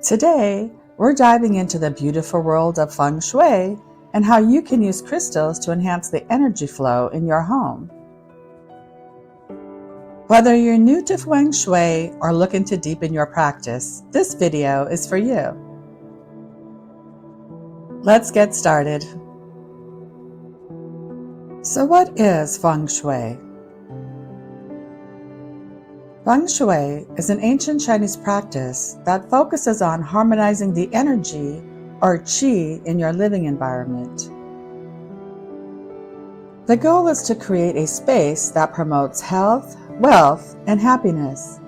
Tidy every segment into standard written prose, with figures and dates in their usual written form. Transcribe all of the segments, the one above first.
Today, we're diving into the beautiful world of Feng Shui and how you can use crystals to enhance the energy flow in your home. Whether you're new to Feng Shui or looking to deepen your practice, this video is for you. Let's get started. So what is Feng Shui? Feng Shui is an ancient Chinese practice that focuses on harmonizing the energy or qi in your living environment. The goal is to create a space that promotes health, wealth, and happiness.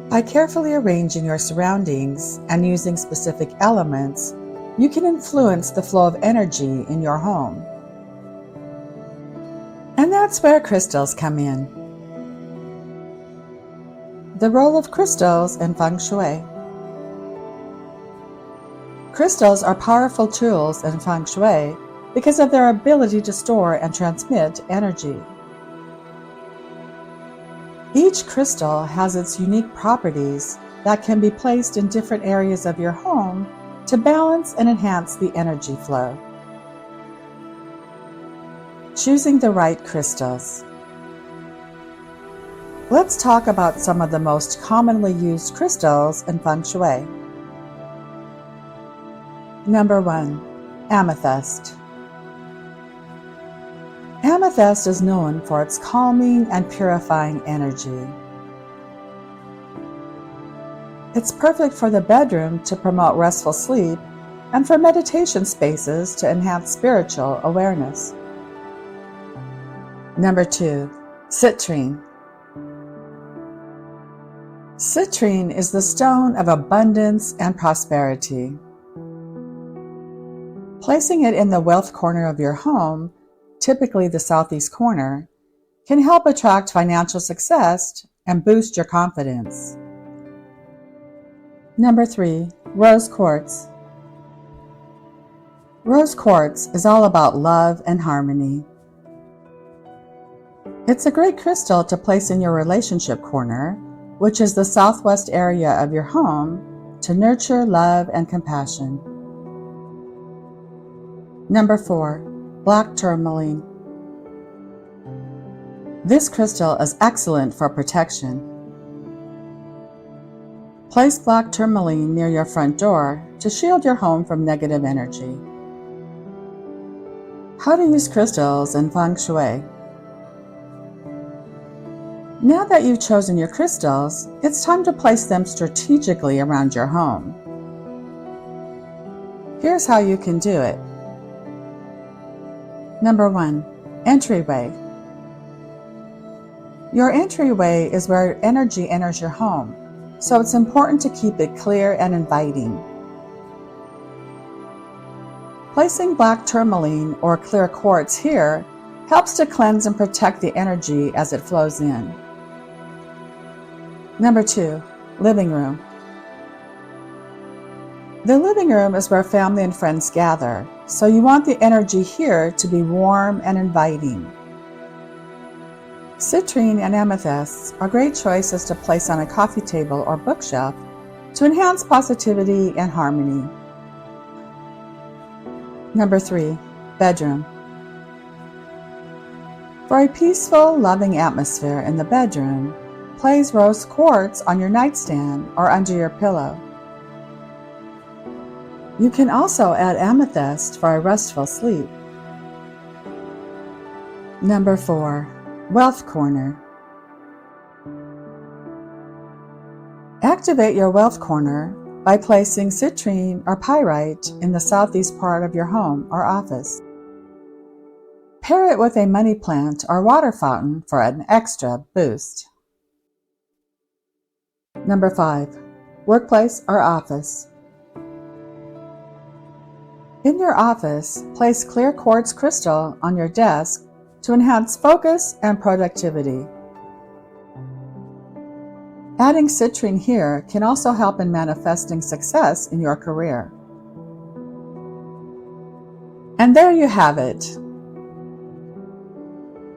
By carefully arranging your surroundings and using specific elements, you can influence the flow of energy in your home. And that's where crystals come in. The role of crystals in Feng Shui. Crystals are powerful tools in Feng Shui because of their ability to store and transmit energy. Each crystal has its unique properties that can be placed in different areas of your home to balance and enhance the energy flow. Choosing the right crystals. Let's talk about some of the most commonly used crystals in Feng Shui. Number 1. Amethyst. Amethyst is known for its calming and purifying energy. It's perfect for the bedroom to promote restful sleep and for meditation spaces to enhance spiritual awareness. Number 2. Citrine. Citrine is the stone of abundance and prosperity. Placing it in the wealth corner of your home, typically the southeast corner, can help attract financial success and boost your confidence. Number 3. Rose quartz. Rose quartz is all about love and harmony. It's a great crystal to place in your relationship corner, which is the southwest area of your home, to nurture love and compassion. Number 4. Black tourmaline. This crystal is excellent for protection. Place black tourmaline near your front door to shield your home from negative energy. How to use crystals in Feng Shui. Now that you've chosen your crystals, it's time to place them strategically around your home. Here's how you can do it. Number 1. Entryway. Your entryway is where energy enters your home, so it's important to keep it clear and inviting. Placing black tourmaline or clear quartz here helps to cleanse and protect the energy as it flows in. Number 2. Living room. The living room is where family and friends gather, so you want the energy here to be warm and inviting. Citrine and amethysts are great choices to place on a coffee table or bookshelf to enhance positivity and harmony. Number 3. Bedroom. For a peaceful, loving atmosphere in the bedroom, place rose quartz on your nightstand or under your pillow. You can also add amethyst for a restful sleep. Number 4. Wealth corner. Activate your wealth corner by placing citrine or pyrite in the southeast part of your home or office. Pair it with a money plant or water fountain for an extra boost. Number 5. Workplace or office. In your office, place clear quartz crystal on your desk to enhance focus and productivity. Adding citrine here can also help in manifesting success in your career. And there you have it.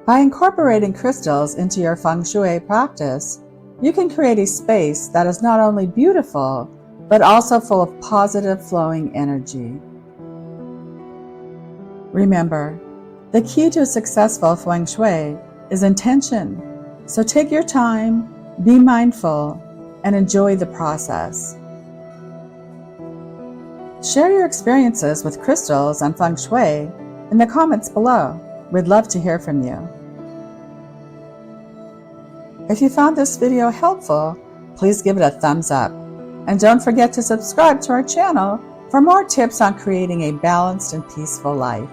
By incorporating crystals into your Feng Shui practice, you can create a space that is not only beautiful, but also full of positive flowing energy. Remember, the key to successful Feng Shui is intention. So take your time, be mindful, and enjoy the process. Share your experiences with crystals and Feng Shui in the comments below. We'd love to hear from you. If you found this video helpful, please give it a thumbs up. And don't forget to subscribe to our channel for more tips on creating a balanced and peaceful life.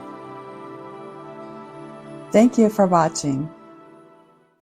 Thank you for watching.